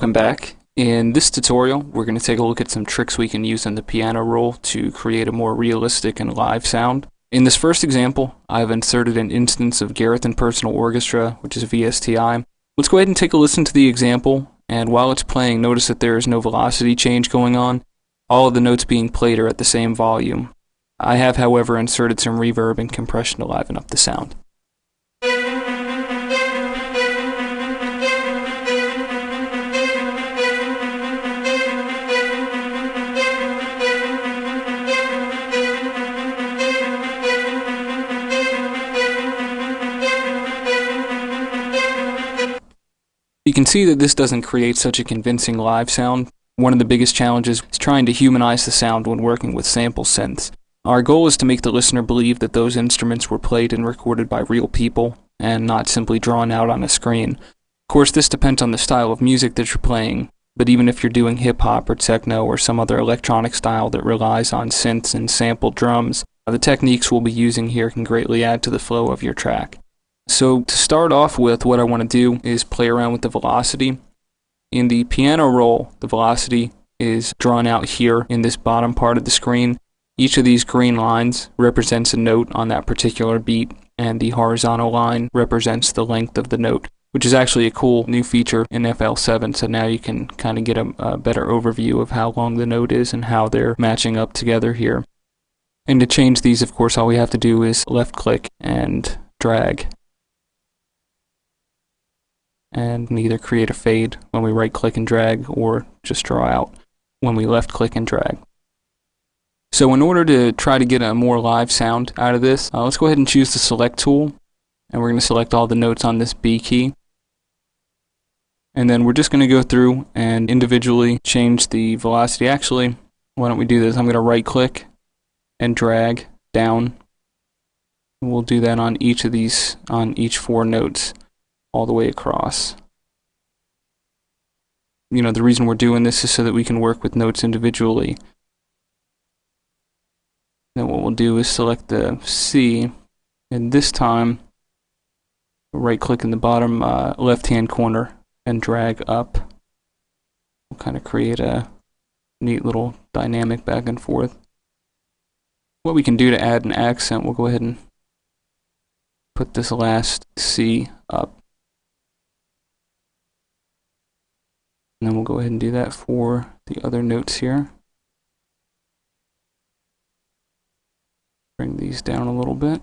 welcome back. In this tutorial, we're going to take a look at some tricks we can use in the piano roll to create a more realistic and live sound. In this first example, I've inserted an instance of Gareth and Personal Orchestra, which is VSTI. Let's go ahead and take a listen to the example, and while it's playing, notice that there is no velocity change going on. All of the notes being played are at the same volume. I have, however, inserted some reverb and compression to liven up the sound. You can see that this doesn't create such a convincing live sound. One of the biggest challenges is trying to humanize the sound when working with sample synths. Our goal is to make the listener believe that those instruments were played and recorded by real people and not simply drawn out on a screen. Of course, this depends on the style of music that you're playing, but even if you're doing hip-hop or techno or some other electronic style that relies on synths and sampled drums, the techniques we'll be using here can greatly add to the flow of your track. So to start off with, what I want to do is play around with the velocity. In the piano roll, the velocity is drawn out here in this bottom part of the screen. Each of these green lines represents a note on that particular beat, and the horizontal line represents the length of the note, which is actually a cool new feature in FL7, so now you can kind of get a better overview of how long the note is and how they're matching up together here. And to change these, of course, all we have to do is left click and drag. And either create a fade when we right click and drag or just draw out when we left click and drag. So in order to try to get a more live sound out of this, let's go ahead and choose the select tool, and we're going to select all the notes on this B key. And then we're just going to go through and individually change the velocity. Actually, why don't we do this? I'm going to right click and drag down. We'll do that on each of these, on each 4 notes, all the way across. You know, the reason we're doing this is so that we can work with notes individually. Then what we'll do is select the C, and this time right click in the bottom left hand corner and drag up. We'll kind of create a neat little dynamic back and forth. What we can do to add an accent, we'll go ahead and put this last C up. And then we'll go ahead and do that for the other notes here. Bring these down a little bit.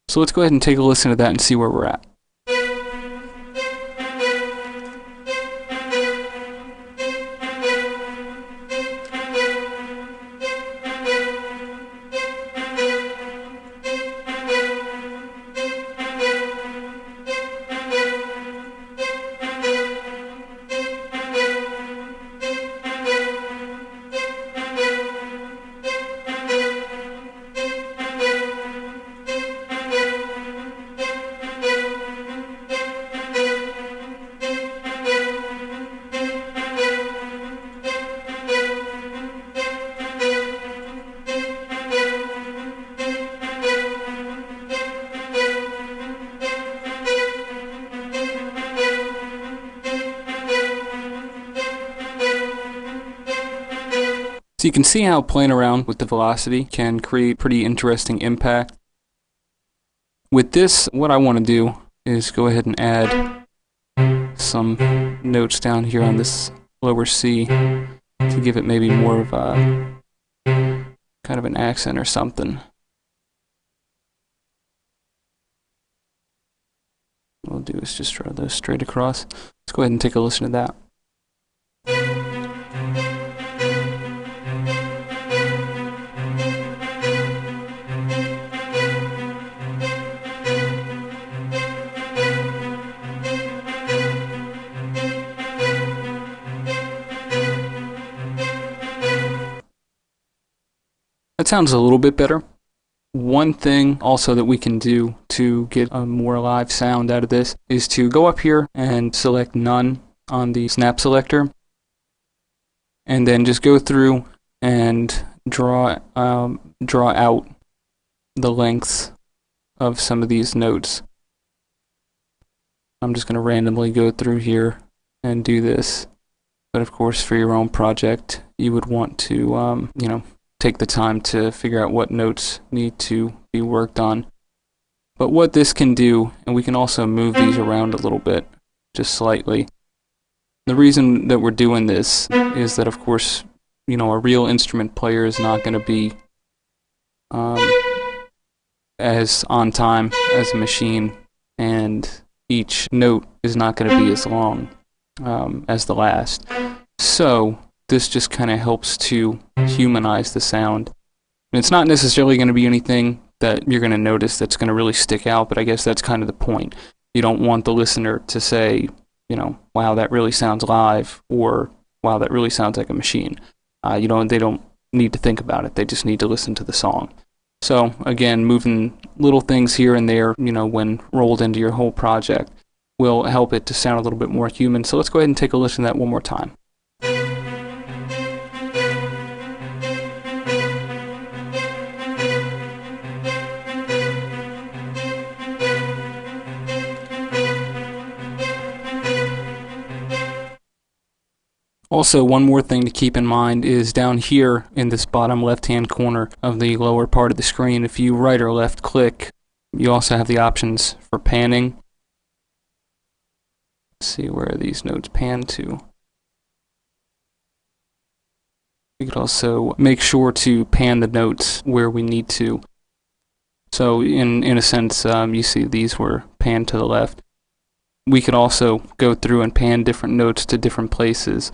So let's go ahead and take a listen to that and see where we're at. So you can see how playing around with the velocity can create pretty interesting impact. With this, what I want to do is go ahead and add some notes down here on this lower C to give it maybe more of a kind of an accent or something. What we'll do is just draw those straight across. Let's go ahead and take a listen to that. That sounds a little bit better. One thing also that we can do to get a more live sound out of this is to go up here and select None on the snap selector, and then just go through and draw out the lengths of some of these notes. I'm just going to randomly go through here and do this. But of course, for your own project, you would want to, take the time to figure out what notes need to be worked on. But what this can do, and we can also move these around a little bit, just slightly. The reason that we're doing this is that, of course, a real instrument player is not going to be as on time as a machine, and each note is not going to be as long as the last. So this just kind of helps to humanize the sound. And it's not necessarily going to be anything that you're going to notice that's going to really stick out, but I guess that's kind of the point. You don't want the listener to say, wow, that really sounds live, or wow, that really sounds like a machine. They don't need to think about it. They just need to listen to the song. So again, moving little things here and there, when rolled into your whole project, will help it to sound a little bit more human. So let's go ahead and take a listen to that one more time. Also, one more thing to keep in mind is down here in this bottom left-hand corner of the lower part of the screen, if you right or left click, you also have the options for panning. Let's see where these notes pan to. We could also make sure to pan the notes where we need to. So in a sense, you see these were panned to the left. We could also go through and pan different notes to different places.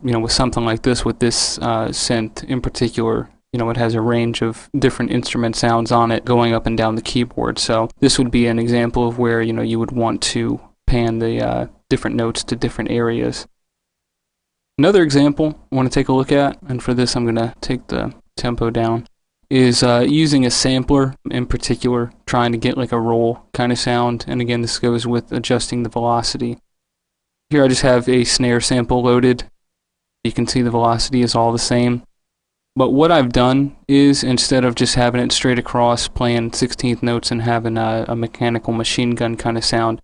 With something like this, with this synth in particular, it has a range of different instrument sounds on it going up and down the keyboard. So this would be an example of where, you would want to pan the different notes to different areas. Another example I want to take a look at, and for this I'm going to take the tempo down, is using a sampler in particular, trying to get like a roll kind of sound. And again, this goes with adjusting the velocity. Here I just have a snare sample loaded. You can see the velocity is all the same. But what I've done is, instead of just having it straight across, playing 16th notes and having a mechanical machine gun kind of sound,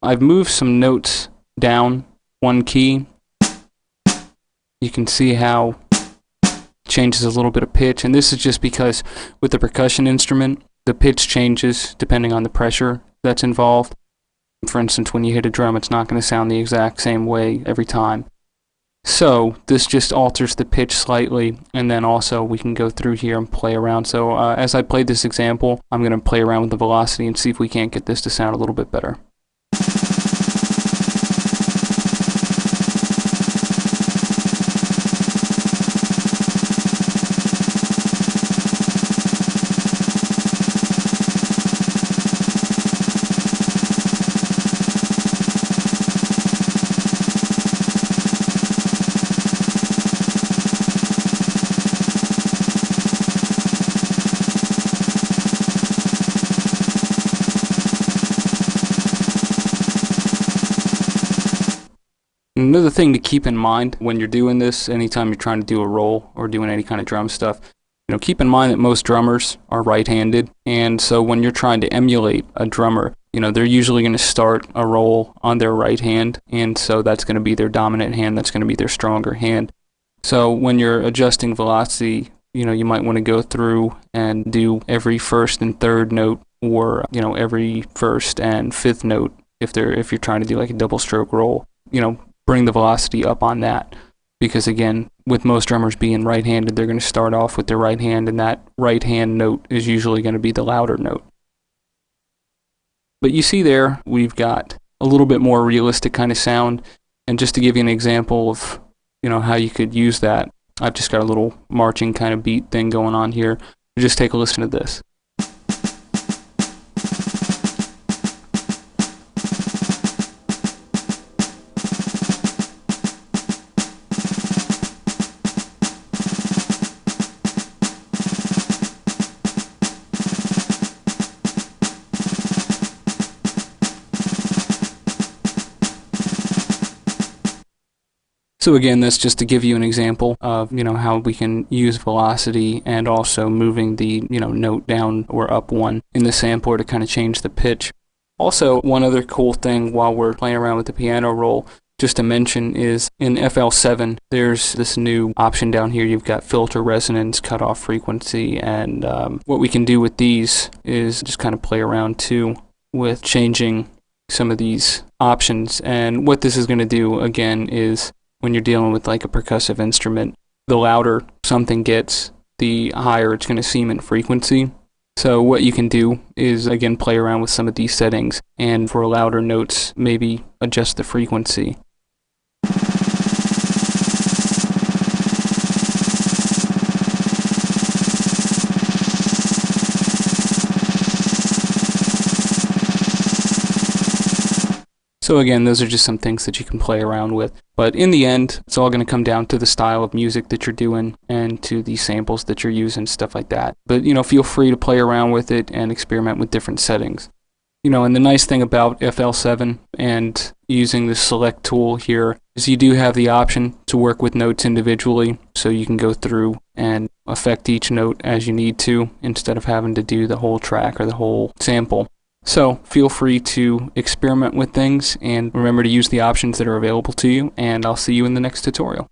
I've moved some notes down one key. You can see how it changes a little bit of pitch, and this is just because with the percussion instrument, the pitch changes depending on the pressure that's involved. For instance, when you hit a drum, it's not going to sound the exact same way every time. So this just alters the pitch slightly, and then also we can go through here and play around. So as I played this example, I'm going to play around with the velocity and see if we can't get this to sound a little bit better. Another thing to keep in mind when you're doing this, anytime you're trying to do a roll or doing any kind of drum stuff, keep in mind that most drummers are right-handed, and so when you're trying to emulate a drummer, they're usually going to start a roll on their right hand, and so that's going to be their dominant hand, that's going to be their stronger hand. So when you're adjusting velocity, you might want to go through and do every first and third note, or every first and fifth note if you're trying to do like a double stroke roll. Bring the velocity up on that, because again, with most drummers being right-handed, they're going to start off with their right hand, and that right hand note is usually going to be the louder note. But you see there, we've got a little bit more realistic kind of sound, and just to give you an example of how you could use that, I've just got a little marching kind of beat thing going on here. Just take a listen to this. So again, that's just to give you an example of, how we can use velocity and also moving the, note down or up one in the sampler to kind of change the pitch. Also, one other cool thing while we're playing around with the piano roll, just to mention, is in FL7, there's this new option down here. You've got filter, resonance, cutoff frequency, and what we can do with these is just kind of play around too with changing some of these options. And what this is going to do, again, is when you're dealing with like a percussive instrument, the louder something gets, the higher it's going to seem in frequency. So what you can do is, again, play around with some of these settings, and for louder notes, maybe adjust the frequency. So again, those are just some things that you can play around with. But in the end, it's all going to come down to the style of music that you're doing and to the samples that you're using, stuff like that. But, feel free to play around with it and experiment with different settings. And the nice thing about FL7 and using the select tool here is you do have the option to work with notes individually, so you can go through and affect each note as you need to instead of having to do the whole track or the whole sample. So feel free to experiment with things and remember to use the options that are available to you, and I'll see you in the next tutorial.